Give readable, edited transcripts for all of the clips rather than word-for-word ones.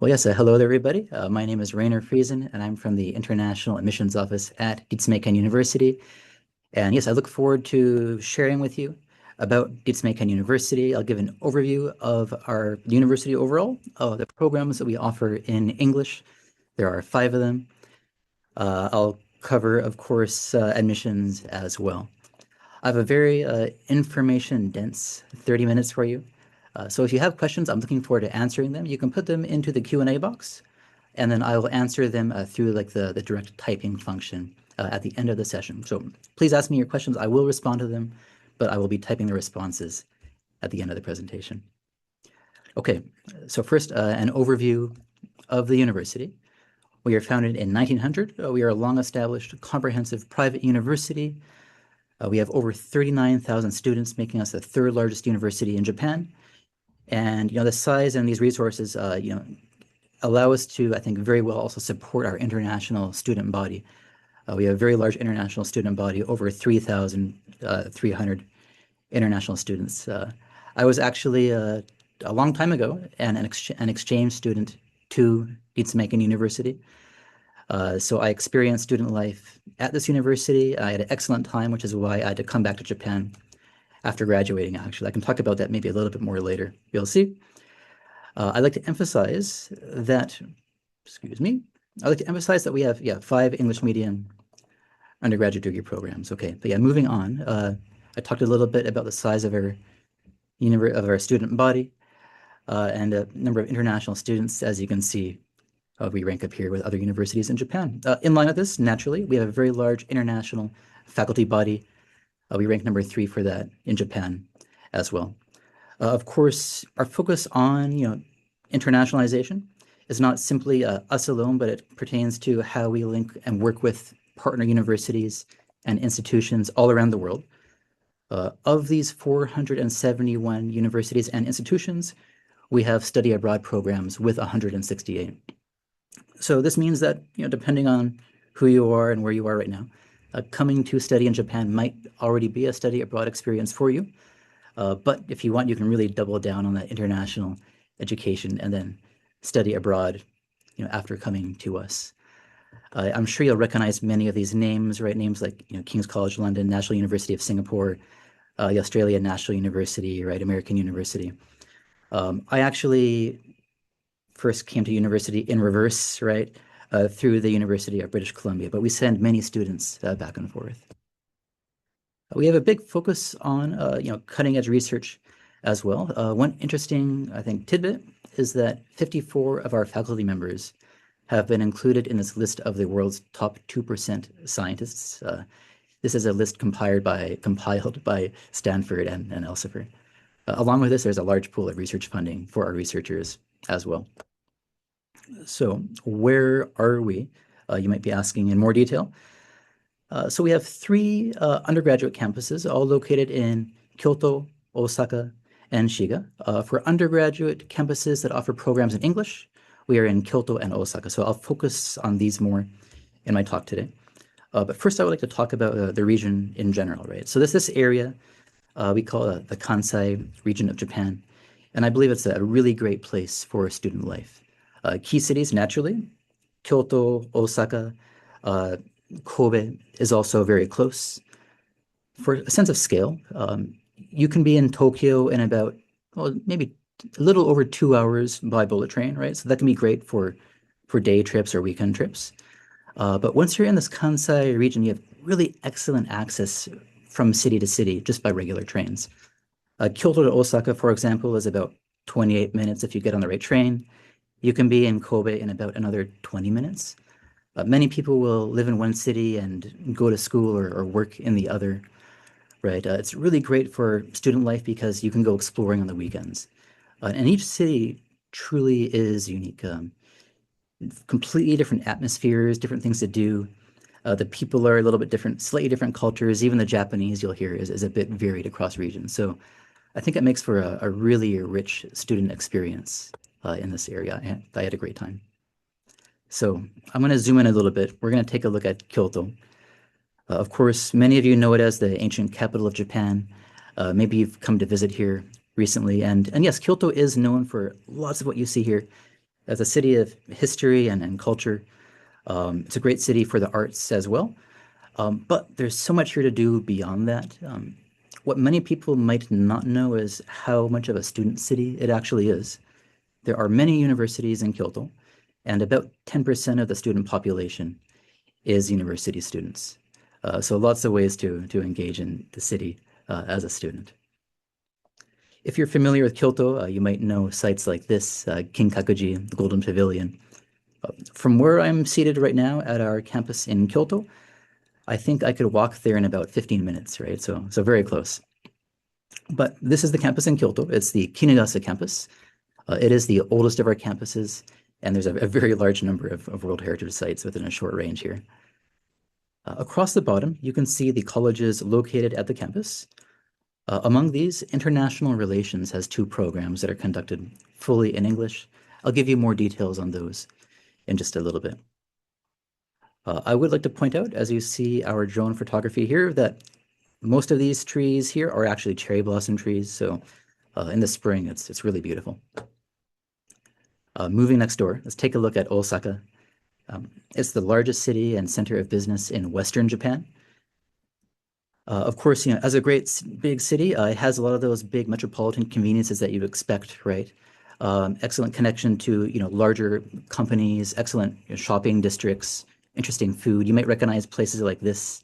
Well, yes, hello there, everybody. My name is Rainer Friesen, and I'm from the International Admissions Office at Ritsumeikan University. And yes, I look forward to sharing with you about Ritsumeikan University. I'll give an overview of our university overall, the programs that we offer in English. There are five of them. I'll cover, of course, admissions as well. I have a very information-dense 30 minutes for you. So if you have questions, I'm looking forward to answering them. You can put them into the Q&A box, and then I will answer them through like the direct typing function at the end of the session. So please ask me your questions. I will respond to them, but I will be typing the responses at the end of the presentation. Okay, so first, an overview of the university. We are founded in 1900. We are a long-established comprehensive private university. We have over 39,000 students, making us the third largest university in Japan. And the size and these resources, allow us to, I think, very well also support our international student body. We have a very large international student body, over 3,300 international students. I was actually a long time ago an exchange student to Ritsumeikan University. So I experienced student life at this university. I had an excellent time, which is why I had to come back to Japan after graduating, actually. I can talk about that maybe a little bit more later. You'll see. I'd like to emphasize that, excuse me, I'd like to emphasize that we have, five English medium undergraduate degree programs. Okay, but yeah, moving on. I talked a little bit about the size of our student body and a number of international students. As you can see, we rank up here with other universities in Japan. In line with this, naturally, we have a very large international faculty body. We rank number 3 for that in Japan as well. Of course, our focus on internationalization is not simply us alone, but it pertains to how we link and work with partner universities and institutions all around the world. Of these 471 universities and institutions, we have study abroad programs with 168. So this means that, depending on who you are and where you are right now, coming to study in Japan might already be a study abroad experience for you. But if you want, you can really double down on that international education and then study abroad, after coming to us. I'm sure you'll recognize many of these names, right? Names like, King's College London, National University of Singapore, the Australian National University, right? American University. I actually first came to university in reverse, right? Through the University of British Columbia, but we send many students back and forth. We have a big focus on, cutting edge research as well. One interesting, I think, tidbit is that 54 of our faculty members have been included in this list of the world's top 2% scientists. This is a list compiled by Stanford and Elsevier. Along with this, there's a large pool of research funding for our researchers as well. So where are we? You might be asking in more detail. So we have 3 undergraduate campuses, all located in Kyoto, Osaka, and Shiga. For undergraduate campuses that offer programs in English, we are in Kyoto and Osaka. So I'll focus on these more in my talk today. But first, I would like to talk about the region in general, right? So this area we call the Kansai region of Japan. And I believe it's a really great place for student life. Key cities, naturally, Kyoto, Osaka, Kobe is also very close. For a sense of scale, you can be in Tokyo in about, maybe a little over 2 hours by bullet train, right? So that can be great for day trips or weekend trips. But once you're in this Kansai region, you have really excellent access from city to city just by regular trains. Kyoto to Osaka, for example, is about 28 minutes if you get on the right train. You can be in Kobe in about another 20 minutes. Many people will live in one city and go to school or work in the other, right? It's really great for student life because you can go exploring on the weekends. And each city truly is unique. Completely different atmospheres, different things to do. The people are a little bit different, slightly different cultures. Even the Japanese you'll hear is a bit varied across regions. So I think it makes for a really rich student experience in this area. I had a great time. So I'm going to zoom in a little bit. We're going to take a look at Kyoto. Of course, many of you know it as the ancient capital of Japan. Maybe you've come to visit here recently. And yes, Kyoto is known for lots of what you see here. As a city of history and culture, it's a great city for the arts as well. But there's so much here to do beyond that. What many people might not know is how much of a student city it actually is. There are many universities in Kyoto, and about 10% of the student population is university students. So lots of ways to engage in the city as a student. If you're familiar with Kyoto, you might know sites like this, Kinkakuji, the Golden Pavilion. From where I'm seated right now at our campus in Kyoto, I think I could walk there in about 15 minutes, right? So very close. But this is the campus in Kyoto. It's the Kinugasa campus. It is the oldest of our campuses, and there's a very large number of World Heritage sites within a short range here. Across the bottom, you can see the colleges located at the campus. Among these, International Relations has two programs that are conducted fully in English. I'll give you more details on those in just a little bit. I would like to point out, as you see our drone photography here, that most of these trees here are actually cherry blossom trees. So in the spring, it's really beautiful. Moving next door, let's take a look at Osaka. It's the largest city and center of business in Western Japan. Of course, as a great big city, it has a lot of those big metropolitan conveniences that you'd expect, right? Excellent connection to, larger companies, excellent shopping districts, interesting food. You might recognize places like this,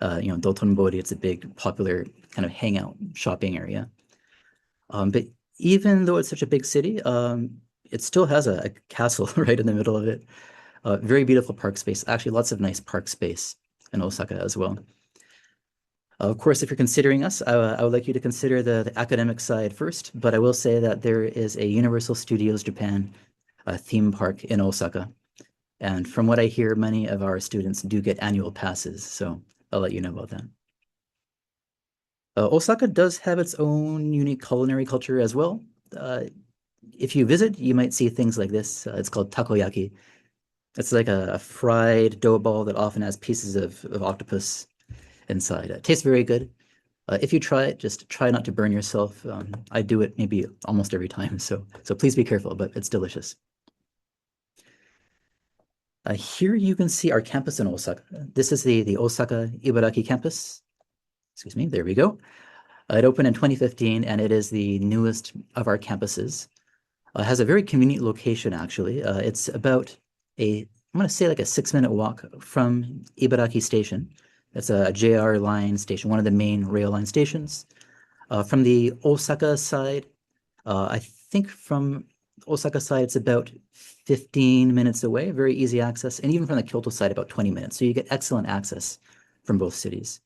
Dotonbori. It's a big, popular kind of hangout shopping area. But even though it's such a big city, it still has a castle right in the middle of it. Very beautiful park space. Actually, lots of nice park space in Osaka as well. Of course, if you're considering us, I would like you to consider the academic side first, but I will say that there is a Universal Studios Japan theme park in Osaka. And from what I hear, many of our students do get annual passes, so I'll let you know about that. Osaka does have its own unique culinary culture as well. If you visit, you might see things like this. It's called takoyaki. It's like a fried dough ball that often has pieces of octopus inside. It tastes very good. If you try it, just try not to burn yourself. I do it maybe almost every time, so please be careful, but it's delicious. Here you can see our campus in Osaka. This is the Osaka Ibaraki campus. Excuse me, there we go. It opened in 2015, and it is the newest of our campuses. It has a very convenient location, actually. It's about I'm going to say like a 6-minute walk from Ibaraki Station. It's a JR line station, one of the main rail line stations. From the Osaka side, I think from Osaka side, it's about 15 minutes away, very easy access. And even from the Kyoto side, about 20 minutes. So you get excellent access from both cities.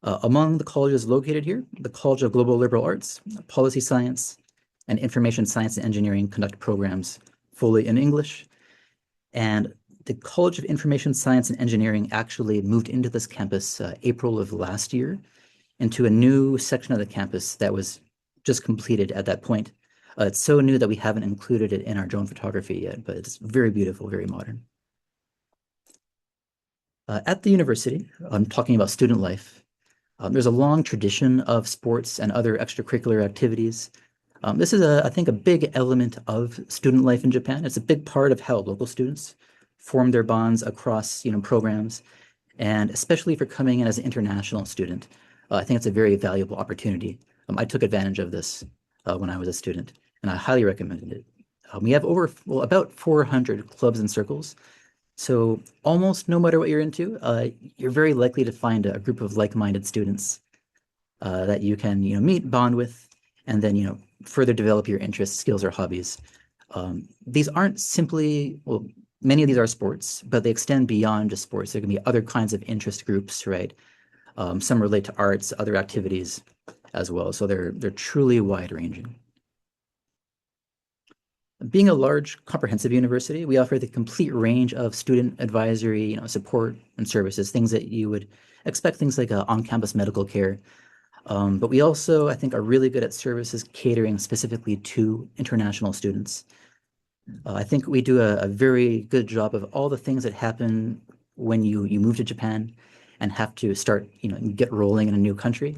Among the colleges located here, the College of Global Liberal Arts, Policy Science, and Information Science and Engineering conduct programs fully in English. And the College of Information Science and Engineering actually moved into this campus April of last year into a new section of the campus that was just completed at that point. It's so new that we haven't included it in our drone photography yet, but it's very beautiful, very modern. At the university, I'm talking about student life. There's a long tradition of sports and other extracurricular activities. This is, I think, a big element of student life in Japan. It's a big part of how local students form their bonds across, programs, and especially if you're coming in as an international student, I think it's a very valuable opportunity. I took advantage of this when I was a student, and I highly recommend it. We have about 400 clubs and circles. So almost no matter what you're into, you're very likely to find a group of like-minded students that you can, meet, bond with, and then, further develop your interests, skills, or hobbies. These aren't simply, many of these are sports, but they extend beyond just sports. There can be other kinds of interest groups, right? Some relate to arts, other activities as well. So they're truly wide-ranging. Being a large, comprehensive university, we offer the complete range of student advisory, support and services, things that you would expect, things like on-campus medical care. But we also, I think, are really good at services catering specifically to international students. I think we do a very good job of all the things that happen when you move to Japan and have to start, get rolling in a new country.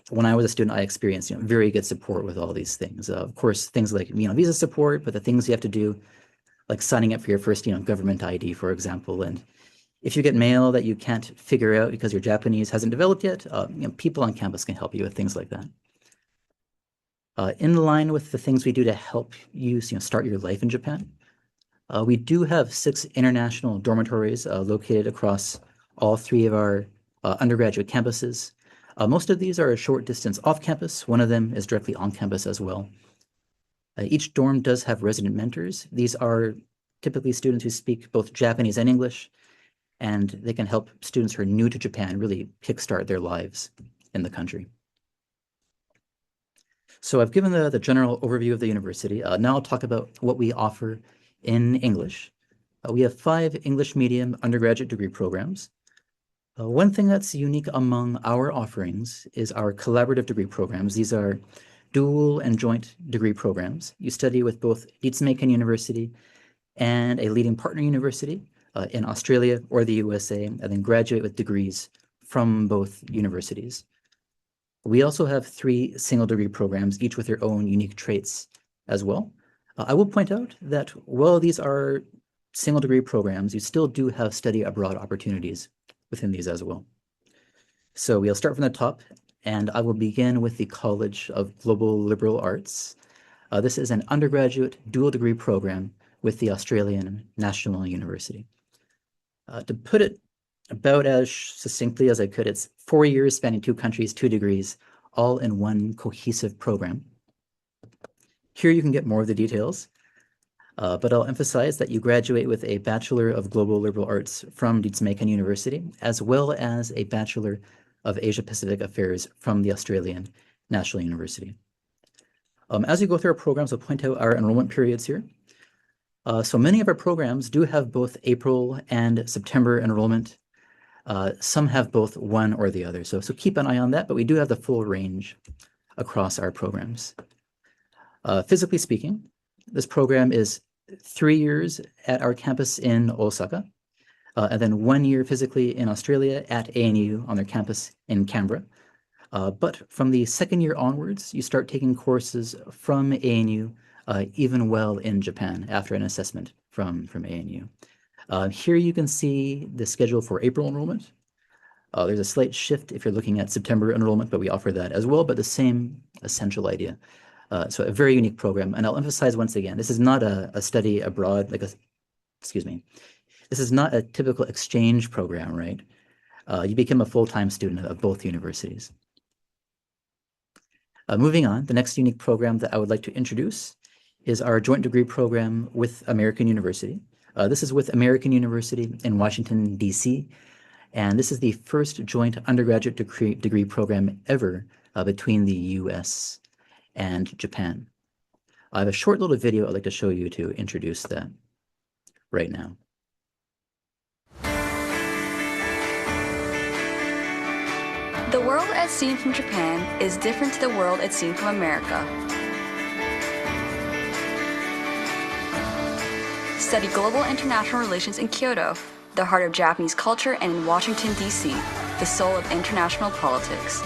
when I was a student, I experienced very good support with all these things. Of course, things like visa support, but the things you have to do, like signing up for your first government ID, for example, and if you get mail that you can't figure out because your Japanese hasn't developed yet, people on campus can help you with things like that. In line with the things we do to help you, start your life in Japan, we do have 6 international dormitories located across all 3 of our undergraduate campuses. Most of these are a short distance off campus. One of them is directly on campus as well. Each dorm does have resident mentors. These are typically students who speak both Japanese and English, and they can help students who are new to Japan really kickstart their lives in the country. So I've given the general overview of the university. Now I'll talk about what we offer in English. We have 5 English medium undergraduate degree programs. One thing that's unique among our offerings is our collaborative degree programs. These are dual and joint degree programs. You study with both Ritsumeikan University and a leading partner university in Australia or the USA, and then graduate with degrees from both universities. We also have 3 single degree programs, each with their own unique traits as well. I will point out that while these are single degree programs, you still do have study abroad opportunities within these as well. So we'll start from the top, and I will begin with the College of Global Liberal Arts. This is an undergraduate dual degree program with the Australian National University. To put it about as succinctly as I could, it's 4 years spanning 2 countries, 2 degrees, all in one cohesive program. Here you can get more of the details, but I'll emphasize that you graduate with a Bachelor of Global Liberal Arts from Ritsumeikan University, as well as a Bachelor of Asia-Pacific Affairs from the Australian National University. As we go through our programs, I'll point out our enrollment periods here. So many of our programs do have both April and September enrollment. Some have both one or the other. So keep an eye on that, but we do have the full range across our programs. Physically speaking, this program is 3 years at our campus in Osaka, and then 1 year physically in Australia at ANU on their campus in Canberra. But from the 2nd year onwards, you start taking courses from ANU even well in Japan after an assessment from ANU. Here you can see the schedule for April enrollment. There's a slight shift if you're looking at September enrollment, but we offer that as well, but the same essential idea. So a very unique program. And I'll emphasize once again, this is not a study abroad, this is not a typical exchange program, right? You become a full-time student of both universities. Moving on, the next unique program that I would like to introduce is our joint degree program with American University. This is with American University in Washington, D.C., and this is the first joint undergraduate degree program ever between the U.S. and Japan. I have a short little video I'd like to show you to introduce that right now. The world as seen from Japan is different to the world as seen from America. Study global international relations in Kyoto, the heart of Japanese culture, and in Washington, D.C., the soul of international politics.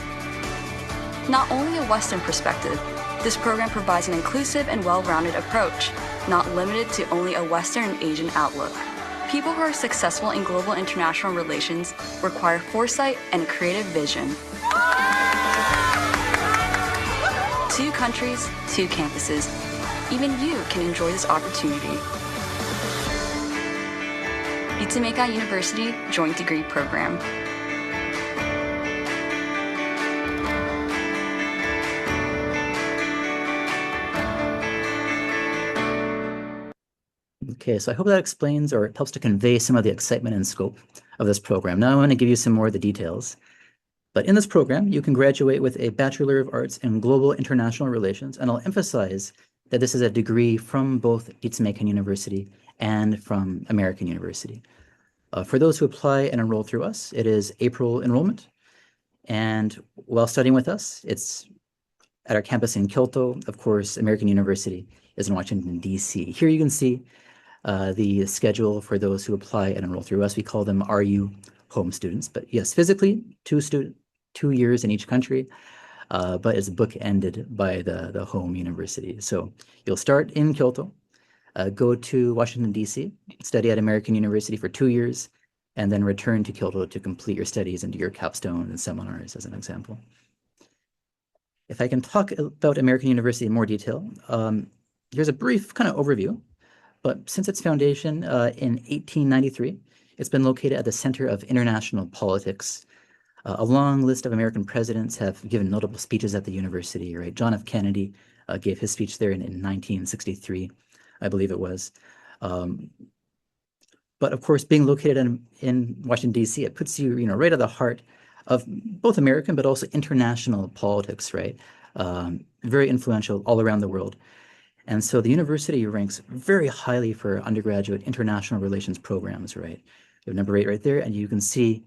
Not only a Western perspective, this program provides an inclusive and well-rounded approach, not limited to only a Western and Asian outlook. People who are successful in global international relations require foresight and creative vision. 2 countries, 2 campuses. Even you can enjoy this opportunity. Ritsumeikan University Joint Degree Program. Okay, so I hope that explains or helps to convey some of the excitement and scope of this program. Now I want to give you some more of the details. But in this program, you can graduate with a Bachelor of Arts in Global International Relations, and I'll emphasize that this is a degree from both Ritsumeikan University and from American University. For those who apply and enroll through us, it is April enrollment. And while studying with us, it's at our campus in Kyoto. Of course, American University is in Washington, D.C. Here you can see the schedule for those who apply and enroll through us. We call them RU home students. But yes, physically, 2 years in each country. but it's bookended by the home university. So you'll start in Kyoto, go to Washington, D.C., study at American University for 2 years, and then return to Kyoto to complete your studies and do your capstone and seminars, as an example. If I can talk about American University in more detail, here's a brief kind of overview. But since its foundation in 1893, it's been located at the center of international politics. A long list of American presidents have given notable speeches at the university, right? John F. Kennedy gave his speech there in 1963, I believe it was. But of course, being located in Washington, D.C., it puts you, right at the heart of both American but also international politics, right? Very influential all around the world. And so the university ranks very highly for undergraduate international relations programs, right? You have number 8 right there, and you can see,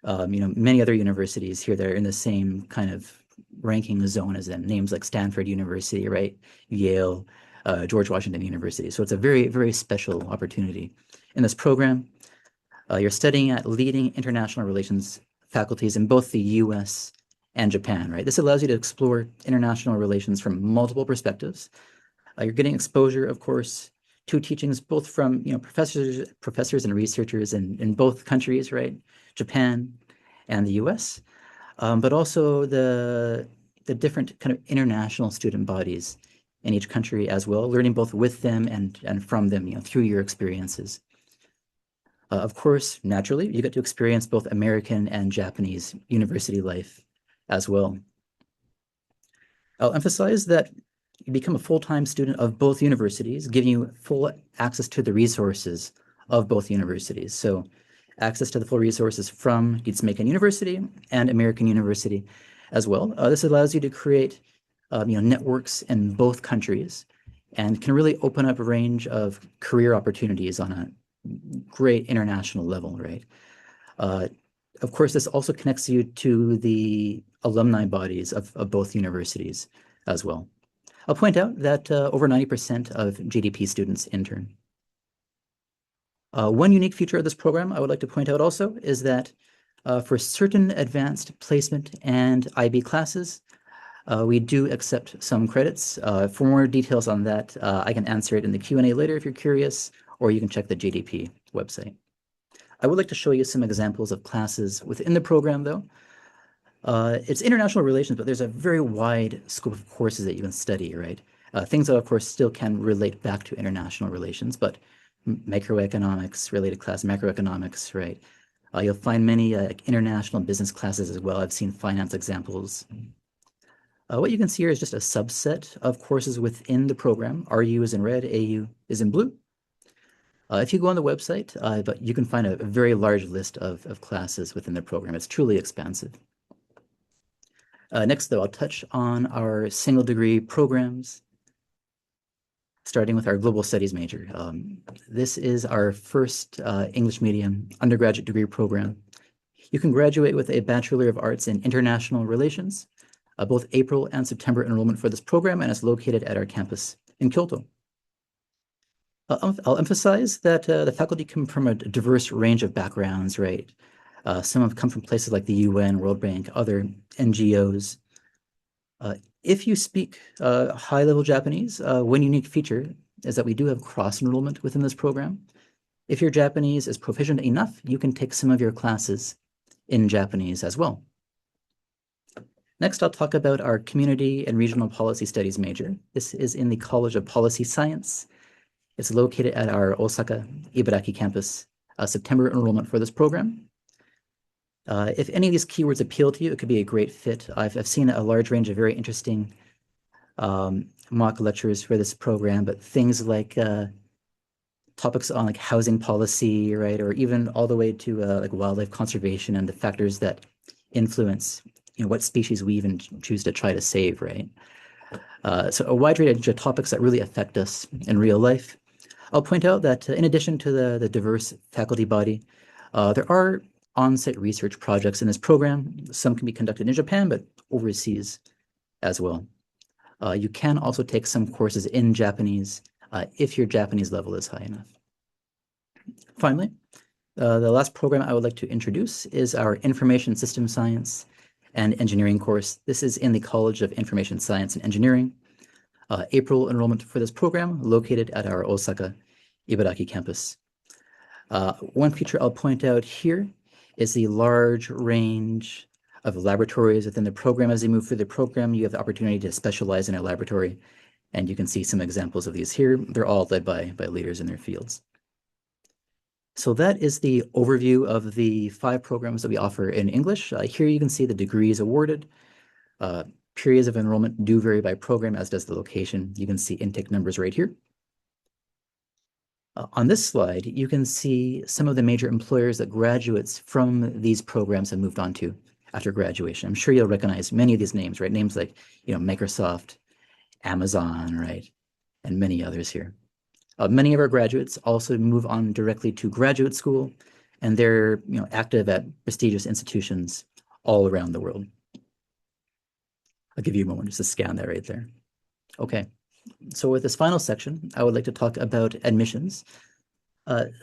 many other universities here that are in the same kind of ranking zone as them, names like Stanford University, right? Yale, George Washington University. So it's a very, very special opportunity. In this program, you're studying at leading international relations faculties in both the US and Japan, right? This allows you to explore international relations from multiple perspectives. You're getting exposure, of course, to teachings both from professors and researchers in both countries, right? Japan and the US, but also the different kind of international student bodies in each country as well, learning both with them and from them, through your experiences. Of course, naturally, you get to experience both American and Japanese university life as well. I'll emphasize that you become a full-time student of both universities, giving you full access to the resources of both universities. So access to the full resources from Ritsumeikan University and American University as well. This allows you to create networks in both countries and can really open up a range of career opportunities on a great international level, right? Of course, this also connects you to the alumni bodies of both universities as well. I'll point out that over 90% of GDP students intern. One unique feature of this program I would like to point out also is that for certain advanced placement and IB classes, we do accept some credits. For more details on that, I can answer it in the Q&A later if you're curious, or you can check the GDP website. I would like to show you some examples of classes within the program, though. It's international relations, but there's a very wide scope of courses that you can study, right? Things that, of course, still can relate back to international relations, but microeconomics, related class, macroeconomics, right? You'll find many international business classes as well. I've seen finance examples. What you can see here is just a subset of courses within the program. RU is in red, AU is in blue. If you go on the website, but you can find a very large list of classes within the program. It's truly expansive. Next, though, I'll touch on our single degree programs, starting with our global studies major. This is our first English medium undergraduate degree program. You can graduate with a Bachelor of Arts in International Relations, both April and September enrollment for this program, and it's located at our campus in Kyoto. I'll emphasize that the faculty come from a diverse range of backgrounds, right? Some have come from places like the UN, World Bank, other NGOs. If you speak high-level Japanese, one unique feature is that we do have cross-enrollment within this program. If your Japanese is proficient enough, you can take some of your classes in Japanese as well. Next, I'll talk about our Community and Regional Policy Studies major. This is in the College of Policy Science. It's located at our Osaka Ibaraki campus. September enrollment for this program. If any of these keywords appeal to you, it could be a great fit. I've seen a large range of very interesting mock lectures for this program, but things like topics on like housing policy, right, or even all the way to like wildlife conservation and the factors that influence, what species we even choose to try to save, right? So a wide range of topics that really affect us in real life. I'll point out that in addition to the diverse faculty body, there are on-site research projects in this program. Some can be conducted in Japan, but overseas as well. You can also take some courses in Japanese if your Japanese level is high enough. Finally, the last program I would like to introduce is our Information System Science and engineering course. This is in the College of Information Science and Engineering. April enrollment for this program located at our Osaka Ibaraki campus. One feature I'll point out here is the large range of laboratories within the program. As you move through the program, you have the opportunity to specialize in a laboratory, and you can see some examples of these here. They're all led by leaders in their fields. So that is the overview of the 5 programs that we offer in English. Here you can see the degrees awarded. Periods of enrollment do vary by program, as does the location. You can see intake numbers right here. On this slide, you can see some of the major employers that graduates from these programs have moved on to after graduation. I'm sure you'll recognize many of these names, right? Names like, Microsoft, Amazon, right? And many others here. Many of our graduates also move on directly to graduate school, and they're active at prestigious institutions all around the world. I'll give you a moment just to scan that right there. Okay, so with this final section, I would like to talk about admissions.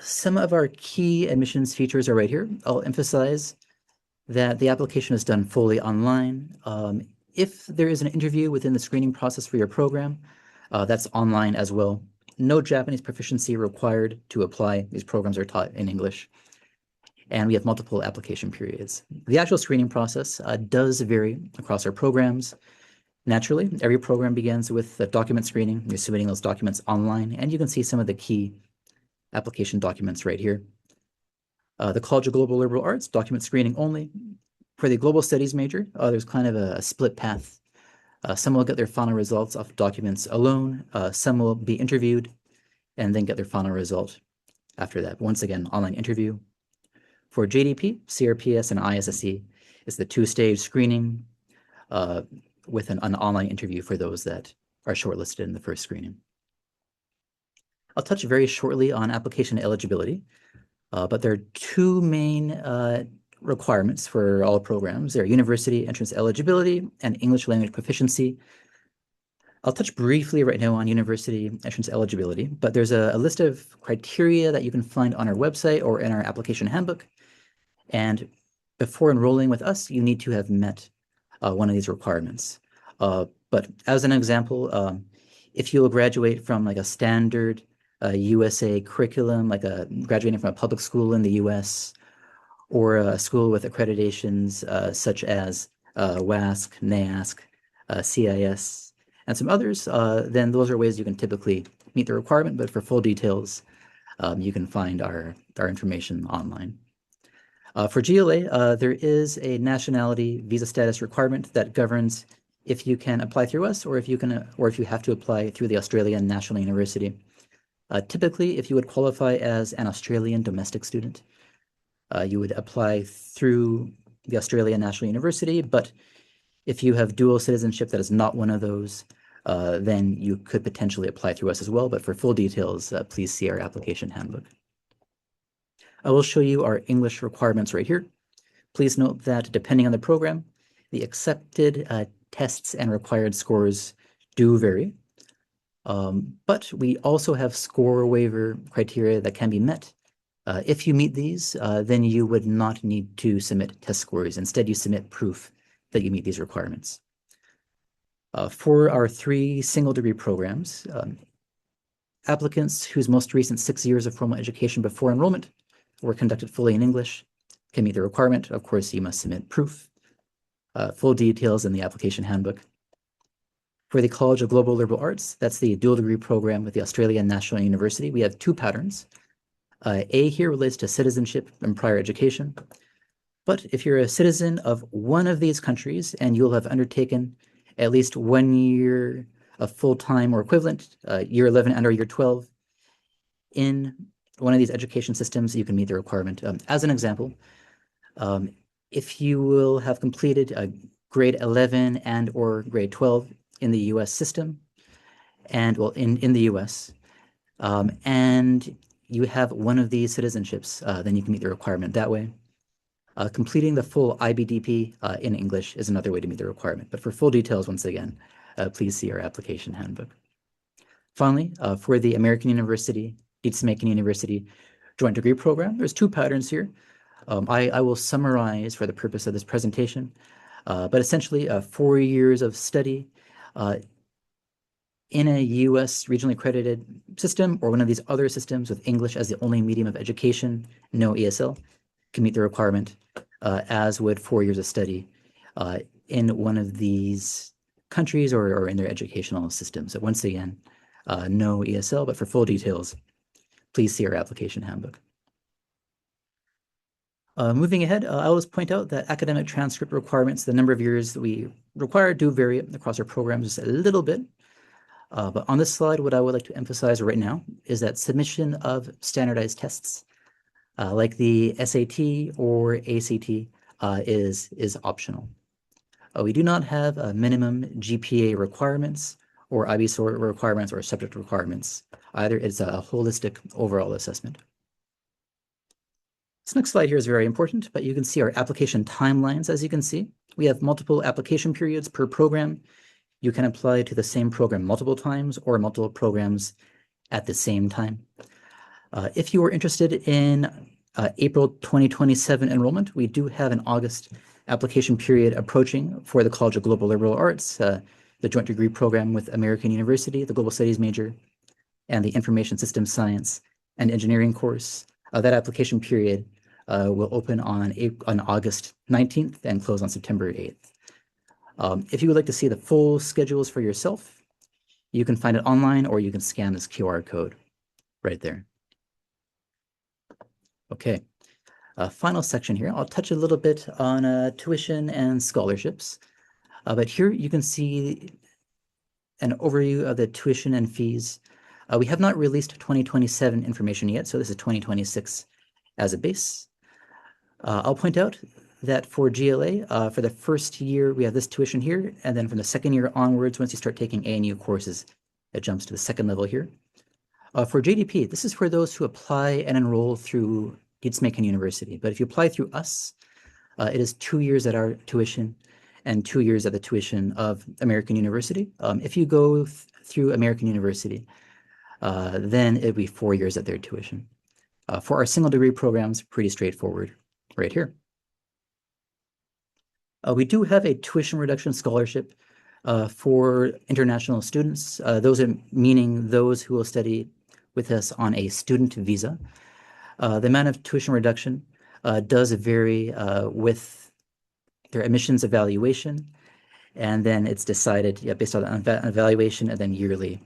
Some of our key admissions features are right here. I'll emphasize that the application is done fully online. If there is an interview within the screening process for your program, that's online as well. No Japanese proficiency required to apply. These programs are taught in English. And we have multiple application periods. The actual screening process does vary across our programs. Naturally, every program begins with the document screening. You're submitting those documents online, and you can see some of the key application documents right here. The College of Global Liberal Arts, document screening only. For the Global Studies major, there's kind of a split path. Some will get their final results off documents alone. Some will be interviewed and then get their final result after that. Once again, online interview. For JDP, CRPS, and ISSE, it's the 2-stage screening with an online interview for those that are shortlisted in the first screening. I'll touch very shortly on application eligibility, but there are 2 main requirements for all programs. They're university entrance eligibility and English language proficiency. I'll touch briefly right now on university entrance eligibility, but there's a list of criteria that you can find on our website or in our application handbook. And before enrolling with us, you need to have met one of these requirements. But as an example, if you'll graduate from like a standard USA curriculum, like graduating from a public school in the US, or a school with accreditations such as WASC, NASC, CIS, and some others, then those are ways you can typically meet the requirement. But for full details, you can find our information online. For GLA, there is a nationality visa status requirement that governs if you can apply through us or if you have to apply through the Australian National University. Typically, if you would qualify as an Australian domestic student, you would apply through the Australian National University, but if you have dual citizenship that is not one of those, then you could potentially apply through us as well. But for full details, please see our application handbook. I will show you our English requirements right here. Please note that depending on the program, the accepted tests and required scores do vary. But we also have score waiver criteria that can be met. If you meet these, then you would not need to submit test scores. Instead, you submit proof that you meet these requirements. For our 3 single degree programs, applicants whose most recent 6 years of formal education before enrollment were conducted fully in English can meet the requirement. Of course, you must submit proof. Full details in the application handbook. For the College of Global Liberal Arts, that's the dual degree program with the Australian National University, we have 2 patterns. A here relates to citizenship and prior education. But if you're a citizen of one of these countries and you'll have undertaken at least 1 year of full-time or equivalent, year 11 and or year 12, in one of these education systems, you can meet the requirement. As an example, if you will have completed grade 11 and or grade 12 in the US system, and well, in the US, and you have one of these citizenships, then you can meet the requirement that way. Completing the full IBDP in English is another way to meet the requirement. But for full details, once again, please see our application handbook. Finally, for the American University, Ritsumeikan University joint degree program, there's 2 patterns here. I will summarize for the purpose of this presentation. But essentially 4 years of study in a US regionally accredited system or one of these other systems with English as the only medium of education, no ESL, can meet the requirement, as would 4 years of study in one of these countries or in their educational system. So once again, no ESL, but for full details, please see our application handbook. Moving ahead, I'll just point out that academic transcript requirements, the number of years that we require do vary across our programs just a little bit. But on this slide, what I would like to emphasize right now is that submission of standardized tests, like the SAT or ACT, is optional. We do not have minimum GPA requirements or IB score requirements or subject requirements. Either it's a holistic overall assessment. This next slide here is very important, but you can see our application timelines. As you can see, we have multiple application periods per program. You can apply to the same program multiple times or multiple programs at the same time. If you are interested in April 2027 enrollment, we do have an August application period approaching for the College of Global Liberal Arts, the joint degree program with American University, the Global Studies major, and the Information Systems Science and Engineering course. That application period will open on August 19th and close on September 8th. If you would like to see the full schedules for yourself, you can find it online or you can scan this QR code right there. Okay, final section here. I'll touch a little bit on tuition and scholarships, but here you can see an overview of the tuition and fees. We have not released 2027 information yet, so this is 2026 as a base. I'll point out that for GLA, for the first year, we have this tuition here, and then from the second year onwards, once you start taking ANU courses, it jumps to the second level here. For JDP, this is for those who apply and enroll through Ritsumeikan University, but if you apply through us, it is 2 years at our tuition and 2 years at the tuition of American University. If you go through American University, then it'd be 4 years at their tuition. For our single degree programs, pretty straightforward right here. We do have a tuition reduction scholarship for international students. Those are meaning those who will study with us on a student visa. The amount of tuition reduction does vary with their admissions evaluation, and then it's decided based on evaluation and then yearly.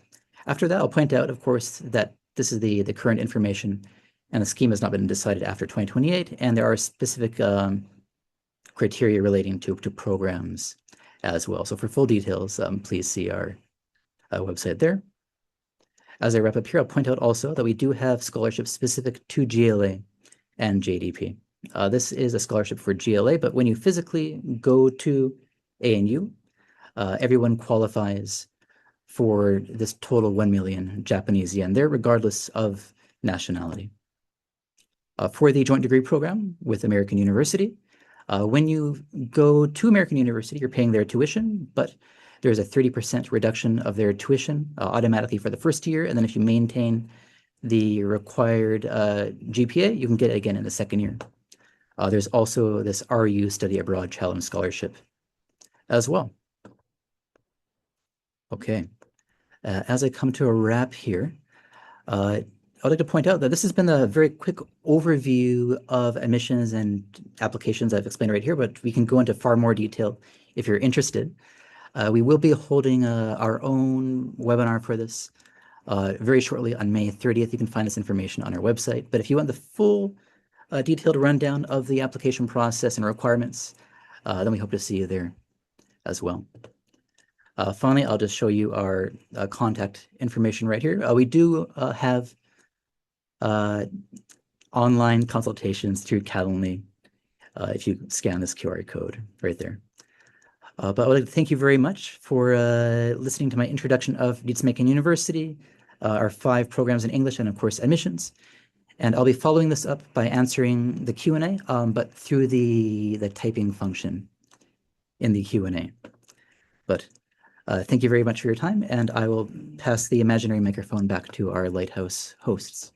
After that, I'll point out, of course, that this is the current information, and the scheme has not been decided after 2028, and there are specific criteria relating to programs as well. So for full details, please see our website there. As I wrap up here, I'll point out also that we do have scholarships specific to GLA and JDP. This is a scholarship for GLA, but when you physically go to ANU, everyone qualifies for this total 1 million Japanese yen there, regardless of nationality. For the joint degree program with American University, when you go to American University, you're paying their tuition, but there's a 30% reduction of their tuition automatically for the first year. And then if you maintain the required GPA, you can get it again in the second year. There's also this RU Study Abroad Challenge Scholarship as well. Okay, as I come to a wrap here, I'd like to point out that this has been a very quick overview of admissions and applications I've explained right here, but we can go into far more detail if you're interested. We will be holding our own webinar for this very shortly on May 30th. You can find this information on our website. But if you want the full detailed rundown of the application process and requirements, then we hope to see you there as well. Finally, I'll just show you our contact information right here. We do have online consultations through Calendly if you scan this QR code right there. But I would like to thank you very much for listening to my introduction of Ritsumeikan University, our 5 programs in English, and of course admissions. And I'll be following this up by answering the Q&A, but through the typing function in the Q&A. But thank you very much for your time, and I will pass the imaginary microphone back to our Lighthouse hosts.